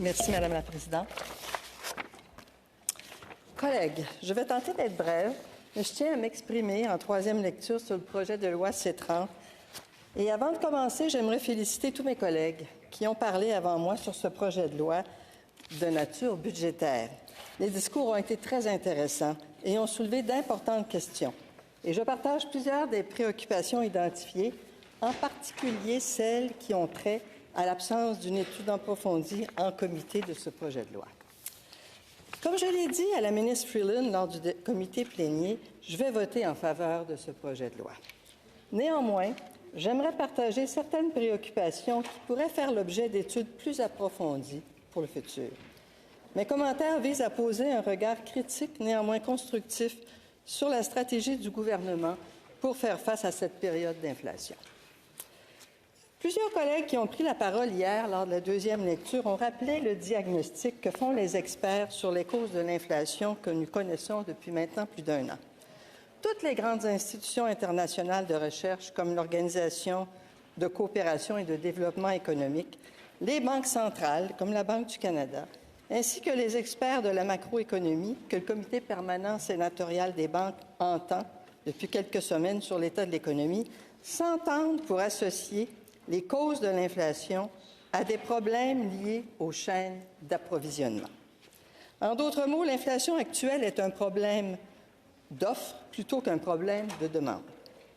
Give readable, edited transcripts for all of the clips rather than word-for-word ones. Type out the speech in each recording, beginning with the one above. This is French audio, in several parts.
Merci, Madame la Présidente. Collègues, je vais tenter d'être brève, mais je tiens à m'exprimer en troisième lecture sur le projet de loi C-30. Et avant de commencer, j'aimerais féliciter tous mes collègues qui ont parlé avant moi sur ce projet de loi de nature budgétaire. Les discours ont été très intéressants et ont soulevé d'importantes questions. Et je partage plusieurs des préoccupations identifiées, en particulier celles qui ont trait à l'absence d'une étude approfondie en comité de ce projet de loi. Comme je l'ai dit à la ministre Freeland lors du comité plénier, je vais voter en faveur de ce projet de loi. Néanmoins, j'aimerais partager certaines préoccupations qui pourraient faire l'objet d'études plus approfondies pour le futur. Mes commentaires visent à poser un regard critique, néanmoins constructif, sur la stratégie du gouvernement pour faire face à cette période d'inflation. Plusieurs collègues qui ont pris la parole hier lors de la deuxième lecture ont rappelé le diagnostic que font les experts sur les causes de l'inflation que nous connaissons depuis maintenant plus d'1 an. Toutes les grandes institutions internationales de recherche, comme l'Organisation de coopération et de développement économique, les banques centrales, comme la Banque du Canada, ainsi que les experts de la macroéconomie que le Comité permanent sénatorial des banques entend depuis quelques semaines sur l'état de l'économie, s'entendent pour associer les causes de l'inflation à des problèmes liés aux chaînes d'approvisionnement. En d'autres mots, l'inflation actuelle est un problème d'offre plutôt qu'un problème de demande.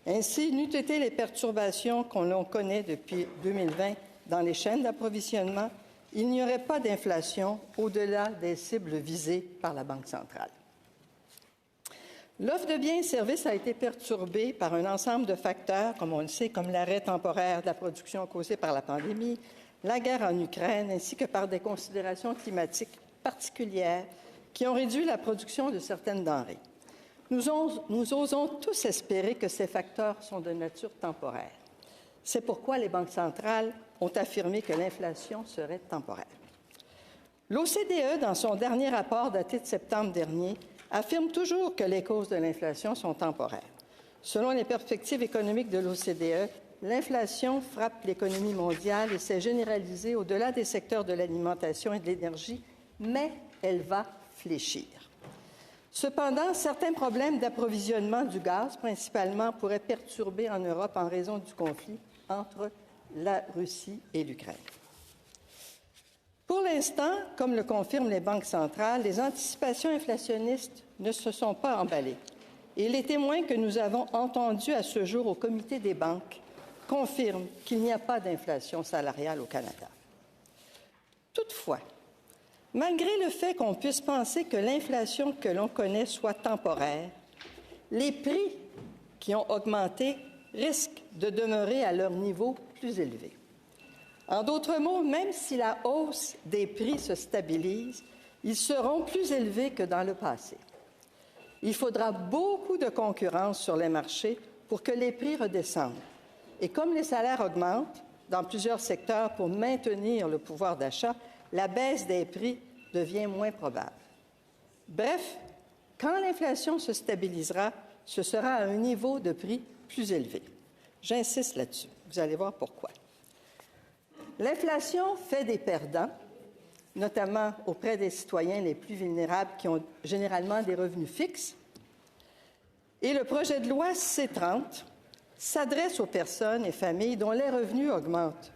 Ainsi, n'eût été les perturbations qu'on connaît depuis 2020 dans les chaînes d'approvisionnement, il n'y aurait pas d'inflation au-delà des cibles visées par la Banque centrale. L'offre de biens et services a été perturbée par un ensemble de facteurs, comme on le sait, comme l'arrêt temporaire de la production causé par la pandémie, la guerre en Ukraine, ainsi que par des considérations climatiques particulières qui ont réduit la production de certaines denrées. Nous osons tous espérer que ces facteurs sont de nature temporaire. C'est pourquoi les banques centrales ont affirmé que l'inflation serait temporaire. L'OCDE, dans son dernier rapport daté de septembre dernier, affirme toujours que les causes de l'inflation sont temporaires. Selon les perspectives économiques de l'OCDE, l'inflation frappe l'économie mondiale et s'est généralisée au-delà des secteurs de l'alimentation et de l'énergie, mais elle va fléchir. Cependant, certains problèmes d'approvisionnement du gaz, principalement, pourraient perturber en Europe en raison du conflit entre la Russie et l'Ukraine. Pour l'instant, comme le confirment les banques centrales, les anticipations inflationnistes ne se sont pas emballées. Et les témoins que nous avons entendus à ce jour au comité des banques confirment qu'il n'y a pas d'inflation salariale au Canada. Toutefois, malgré le fait qu'on puisse penser que l'inflation que l'on connaît soit temporaire, les prix qui ont augmenté risquent de demeurer à leur niveau plus élevé. En d'autres mots, même si la hausse des prix se stabilise, ils seront plus élevés que dans le passé. Il faudra beaucoup de concurrence sur les marchés pour que les prix redescendent. Et comme les salaires augmentent dans plusieurs secteurs pour maintenir le pouvoir d'achat, la baisse des prix devient moins probable. Bref, quand l'inflation se stabilisera, ce sera à un niveau de prix plus élevé. J'insiste là-dessus. Vous allez voir pourquoi. L'inflation fait des perdants, notamment auprès des citoyens les plus vulnérables qui ont généralement des revenus fixes. Et le projet de loi C-30 s'adresse aux personnes et familles dont les revenus augmentent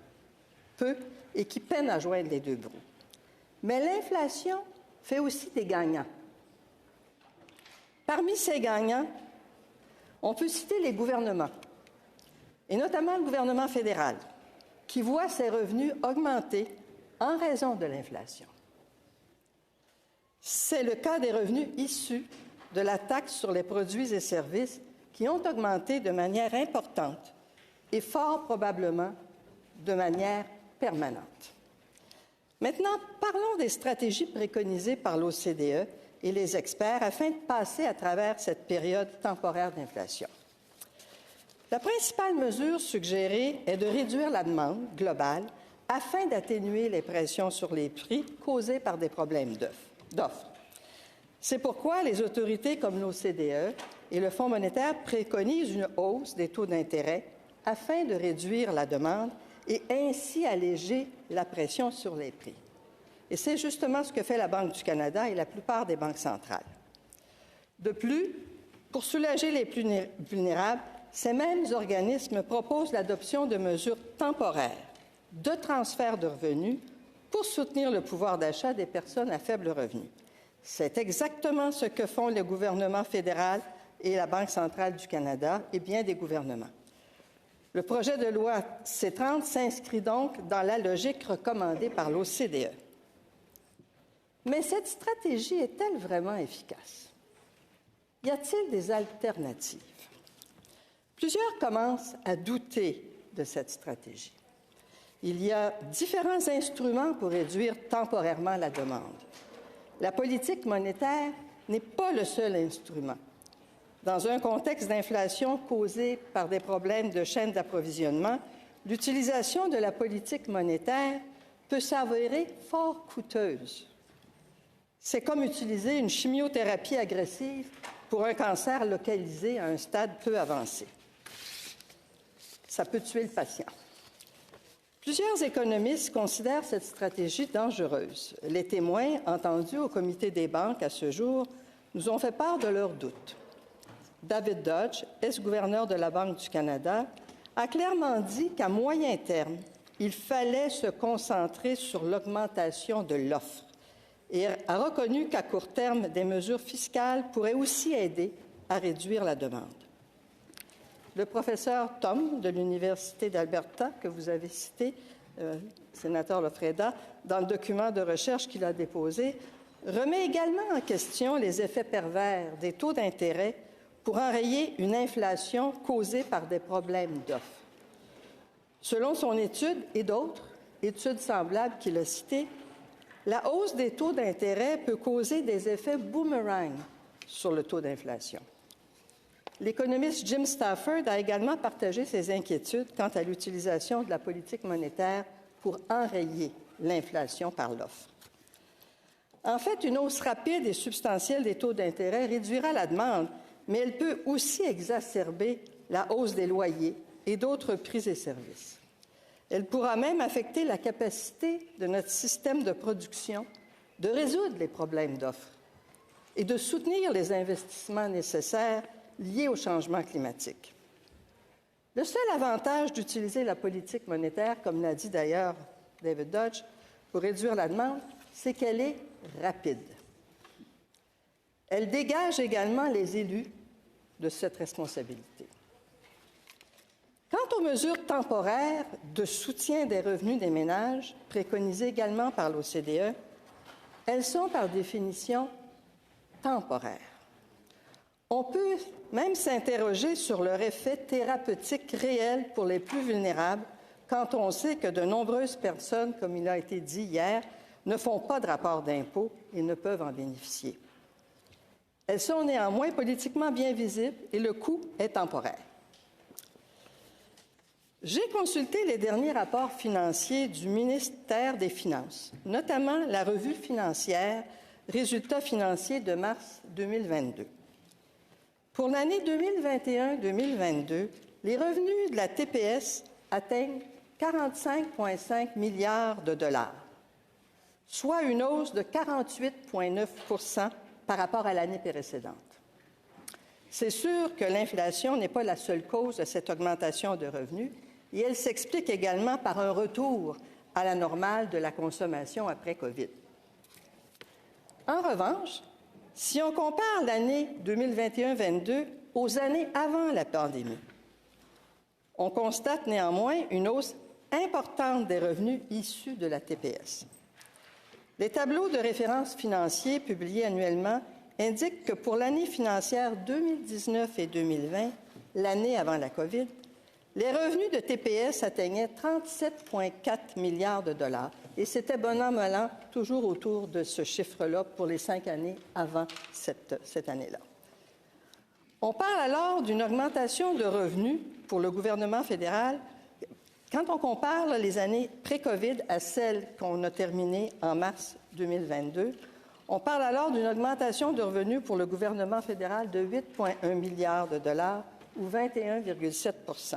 peu et qui peinent à joindre les deux bouts. Mais l'inflation fait aussi des gagnants. Parmi ces gagnants, on peut citer les gouvernements, et notamment le gouvernement fédéral, qui voit ses revenus augmenter en raison de l'inflation. C'est le cas des revenus issus de la taxe sur les produits et services qui ont augmenté de manière importante et fort probablement de manière permanente. Maintenant, parlons des stratégies préconisées par l'OCDE et les experts afin de passer à travers cette période temporaire d'inflation. La principale mesure suggérée est de réduire la demande globale afin d'atténuer les pressions sur les prix causées par des problèmes d'offres. C'est pourquoi les autorités comme l'OCDE et le Fonds monétaire préconisent une hausse des taux d'intérêt afin de réduire la demande et ainsi alléger la pression sur les prix. Et c'est justement ce que fait la Banque du Canada et la plupart des banques centrales. De plus, pour soulager les plus vulnérables, ces mêmes organismes proposent l'adoption de mesures temporaires de transfert de revenus pour soutenir le pouvoir d'achat des personnes à faible revenu. C'est exactement ce que font le gouvernement fédéral et la Banque centrale du Canada et bien des gouvernements. Le projet de loi C-30 s'inscrit donc dans la logique recommandée par l'OCDE. Mais cette stratégie est-elle vraiment efficace? Y a-t-il des alternatives? Plusieurs commencent à douter de cette stratégie. Il y a différents instruments pour réduire temporairement la demande. La politique monétaire n'est pas le seul instrument. Dans un contexte d'inflation causé par des problèmes de chaîne d'approvisionnement, l'utilisation de la politique monétaire peut s'avérer fort coûteuse. C'est comme utiliser une chimiothérapie agressive pour un cancer localisé à un stade peu avancé. Ça peut tuer le patient. Plusieurs économistes considèrent cette stratégie dangereuse. Les témoins entendus au comité des banques à ce jour nous ont fait part de leurs doutes. David Dodge, ex-gouverneur de la Banque du Canada, a clairement dit qu'à moyen terme, il fallait se concentrer sur l'augmentation de l'offre et a reconnu qu'à court terme, des mesures fiscales pourraient aussi aider à réduire la demande. Le professeur Tom de l'Université d'Alberta, que vous avez cité, sénateur Lofreda, dans le document de recherche qu'il a déposé, remet également en question les effets pervers des taux d'intérêt pour enrayer une inflation causée par des problèmes d'offres. Selon son étude et d'autres études semblables qu'il a citées, la hausse des taux d'intérêt peut causer des effets boomerang sur le taux d'inflation. L'économiste Jim Stafford a également partagé ses inquiétudes quant à l'utilisation de la politique monétaire pour enrayer l'inflation par l'offre. En fait, une hausse rapide et substantielle des taux d'intérêt réduira la demande, mais elle peut aussi exacerber la hausse des loyers et d'autres prix et services. Elle pourra même affecter la capacité de notre système de production de résoudre les problèmes d'offres et de soutenir les investissements nécessaires liés au changement climatique. Le seul avantage d'utiliser la politique monétaire, comme l'a dit d'ailleurs David Dodge, pour réduire la demande, c'est qu'elle est rapide. Elle dégage également les élus de cette responsabilité. Quant aux mesures temporaires de soutien des revenus des ménages, préconisées également par l'OCDE, elles sont par définition temporaires. On peut même s'interroger sur leur effet thérapeutique réel pour les plus vulnérables quand on sait que de nombreuses personnes, comme il a été dit hier, ne font pas de rapport d'impôt et ne peuvent en bénéficier. Elles sont néanmoins politiquement bien visibles et le coût est temporaire. J'ai consulté les derniers rapports financiers du ministère des Finances, notamment la revue financière Résultats financiers de mars 2022. Pour l'année 2021-2022, les revenus de la TPS atteignent 45,5 milliards de dollars, soit une hausse de 48,9 % par rapport à l'année précédente. C'est sûr que l'inflation n'est pas la seule cause de cette augmentation de revenus et elle s'explique également par un retour à la normale de la consommation après COVID. En revanche, si on compare l'année 2021-22 aux années avant la pandémie, on constate néanmoins une hausse importante des revenus issus de la TPS. Les tableaux de référence financiers publiés annuellement indiquent que pour l'année financière 2019 et 2020, l'année avant la COVID, les revenus de TPS atteignaient 37,4 milliards de dollars et c'était bon an, mal an, toujours autour de ce chiffre-là pour les 5 années avant cette année-là. On parle alors d'une augmentation de revenus pour le gouvernement fédéral. Quand on compare les années pré-COVID à celles qu'on a terminées en mars 2022, on parle alors d'une augmentation de revenus pour le gouvernement fédéral de 8,1 milliards de dollars ou 21,7 %.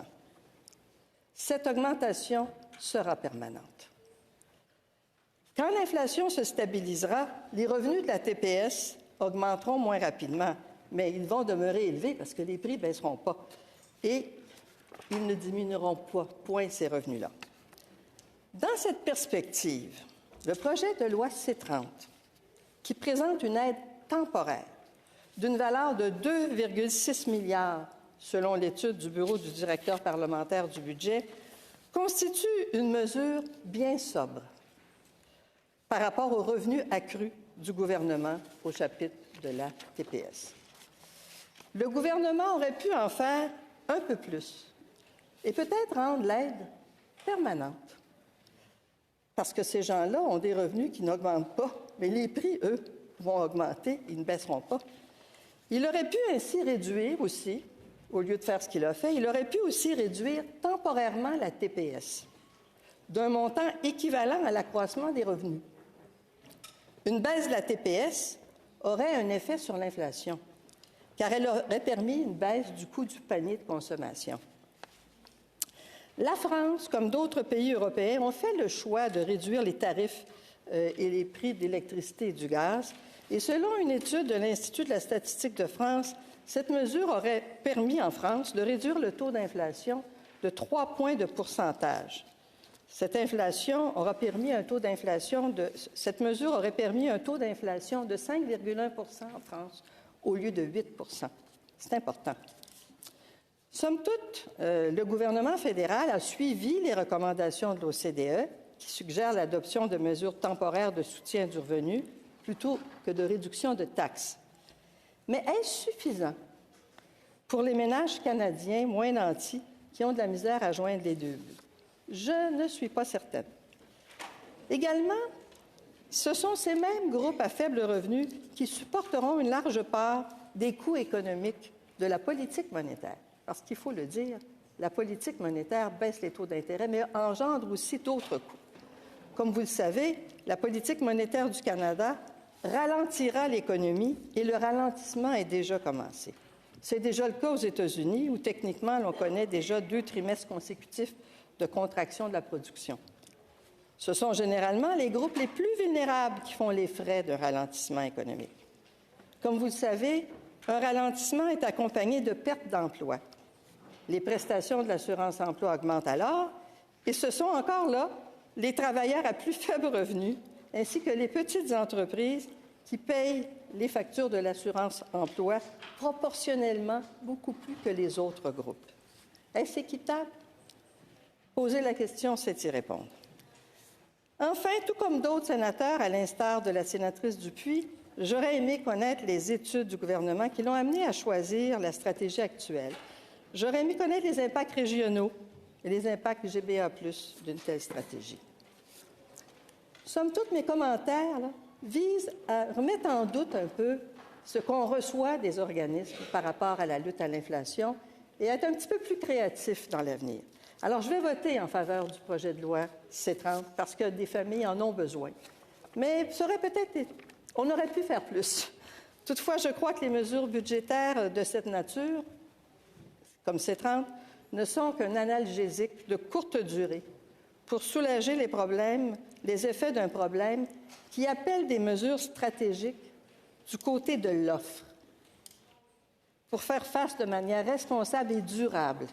Cette augmentation sera permanente. Quand l'inflation se stabilisera, les revenus de la TPS augmenteront moins rapidement, mais ils vont demeurer élevés parce que les prix ne baisseront pas. Et ils ne diminueront pas, point, ces revenus-là. Dans cette perspective, le projet de loi C-30, qui présente une aide temporaire d'une valeur de 2,6 milliards selon l'étude du Bureau du directeur parlementaire du budget, constitue une mesure bien sobre par rapport aux revenus accrus du gouvernement au chapitre de la TPS. Le gouvernement aurait pu en faire un peu plus et peut-être rendre l'aide permanente. Parce que ces gens-là ont des revenus qui n'augmentent pas, mais les prix, eux, vont augmenter, ils ne baisseront pas. Il aurait pu ainsi réduire aussi, au lieu de faire ce qu'il a fait, il aurait pu aussi réduire temporairement la TPS d'un montant équivalent à l'accroissement des revenus. Une baisse de la TPS aurait un effet sur l'inflation, car elle aurait permis une baisse du coût du panier de consommation. La France, comme d'autres pays européens, ont fait le choix de réduire les tarifs et les prix de l'électricité et du gaz. Et selon une étude de l'Institut de la statistique de France, cette mesure aurait permis en France de réduire le taux d'inflation de 3 points de pourcentage. Cette mesure aurait permis un taux d'inflation de 5,1 % en France au lieu de 8 %. C'est important. Somme toute, le gouvernement fédéral a suivi les recommandations de l'OCDE qui suggèrent l'adoption de mesures temporaires de soutien du revenu plutôt que de réduction de taxes. Mais est-ce suffisant pour les ménages canadiens moins nantis qui ont de la misère à joindre les deux bouts? Je ne suis pas certaine. Également, ce sont ces mêmes groupes à faible revenu qui supporteront une large part des coûts économiques de la politique monétaire. Parce qu'il faut le dire, la politique monétaire baisse les taux d'intérêt, mais engendre aussi d'autres coûts. Comme vous le savez, la politique monétaire du Canada ralentira l'économie et le ralentissement est déjà commencé. C'est déjà le cas aux États-Unis où, techniquement, l'on connaît déjà 2 trimestres consécutifs de contraction de la production. Ce sont généralement les groupes les plus vulnérables qui font les frais d'un ralentissement économique. Comme vous le savez, un ralentissement est accompagné de pertes d'emplois. Les prestations de l'assurance-emploi augmentent alors et ce sont encore là les travailleurs à plus faible revenu ainsi que les petites entreprises qui payent les factures de l'assurance-emploi proportionnellement beaucoup plus que les autres groupes. Est-ce équitable? Poser la question, c'est y répondre. Enfin, tout comme d'autres sénateurs, à l'instar de la sénatrice Dupuis, j'aurais aimé connaître les études du gouvernement qui l'ont amené à choisir la stratégie actuelle. J'aurais aimé connaître les impacts régionaux et les impacts GBA+, d'une telle stratégie. Somme toute, mes commentaires visent à remettre en doute un peu ce qu'on reçoit des organismes par rapport à la lutte à l'inflation et à être un petit peu plus créatif dans l'avenir. Alors, je vais voter en faveur du projet de loi C-30 parce que des familles en ont besoin. Mais on aurait pu faire plus. Toutefois, je crois que les mesures budgétaires de cette nature, comme C-30, ne sont qu'un analgésique de courte durée pour soulager les effets d'un problème qui appelle des mesures stratégiques du côté de l'offre pour faire face de manière responsable et durable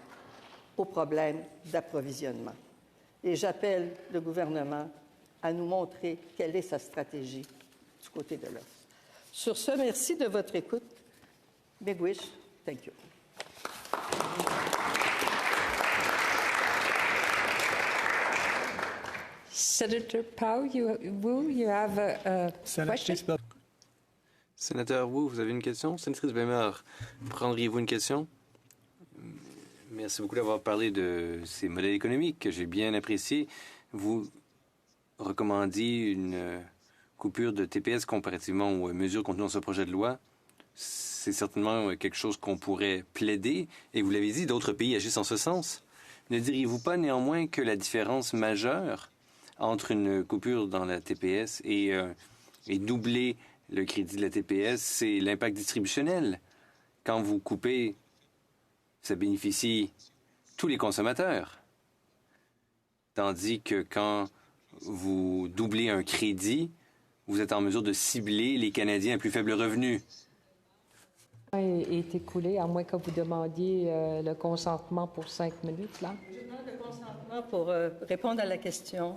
aux problèmes d'approvisionnement. Et j'appelle le gouvernement à nous montrer quelle est sa stratégie du côté de l'offre. Sur ce, merci de votre écoute. Big wish. Thank you. Senator Powell, you have a question? Sénateur Wu, vous avez une question? Sénatrice Bémer, prendriez-vous une question? Merci beaucoup d'avoir parlé de ces modèles économiques que j'ai bien appréciés. Vous recommandiez une coupure de TPS comparativement aux mesures contenues dans ce projet de loi. C'est certainement quelque chose qu'on pourrait plaider. Et vous l'avez dit, d'autres pays agissent en ce sens. Ne diriez-vous pas néanmoins que la différence majeure entre une coupure dans la TPS et doubler le crédit de la TPS, c'est l'impact distributionnel? Quand vous coupez, ça bénéficie tous les consommateurs. Tandis que quand vous doublez un crédit, vous êtes en mesure de cibler les Canadiens à plus faible revenu. Est écoulé, à moins que vous demandiez le consentement pour 5 minutes, là. Je demande le consentement pour répondre à la question.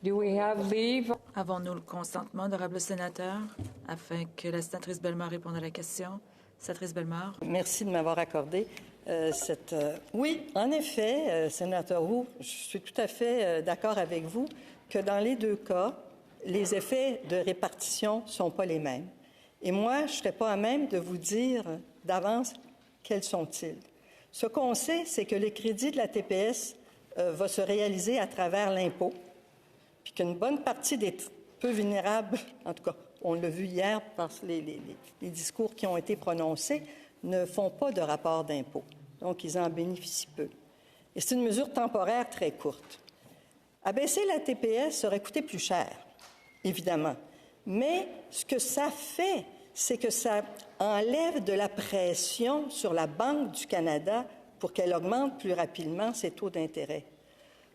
Do we have leave? Avons-nous le consentement, honorable sénateur, afin que la sénatrice Bellemare réponde à la question? Sénatrice Bellemare. Merci de m'avoir accordé Oui, en effet, sénateur Wu, je suis tout à fait d'accord avec vous que dans les deux cas, les effets de répartition ne sont pas les mêmes. Et moi, je ne serais pas à même de vous dire d'avance quels sont-ils. Ce qu'on sait, c'est que le crédit de la TPS va se réaliser à travers l'impôt, puis qu'une bonne partie des peu vulnérables, en tout cas, on l'a vu hier par les discours qui ont été prononcés, ne font pas de rapport d'impôt. Donc, ils en bénéficient peu. Et c'est une mesure temporaire très courte. Abaisser la TPS aurait coûté plus cher, évidemment. Mais ce que ça fait, c'est que ça enlève de la pression sur la Banque du Canada pour qu'elle augmente plus rapidement ses taux d'intérêt.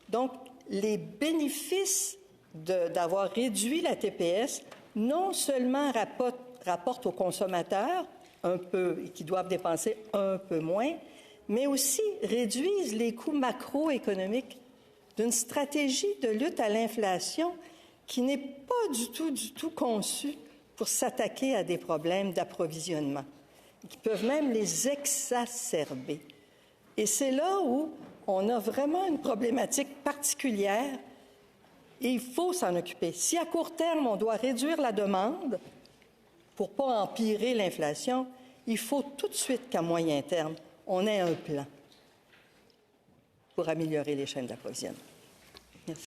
Donc, les bénéfices d'avoir réduit la TPS non seulement rapportent aux consommateurs un peu, qui doivent dépenser un peu moins, mais aussi réduisent les coûts macroéconomiques d'une stratégie de lutte à l'inflation qui n'est pas du tout conçue pour s'attaquer à des problèmes d'approvisionnement, qui peuvent même les exacerber. Et c'est là où on a vraiment une problématique particulière et il faut s'en occuper. Si à court terme, on doit réduire la demande pour ne pas empirer l'inflation, il faut tout de suite qu'à moyen terme, on ait un plan pour améliorer les chaînes d'approvisionnement.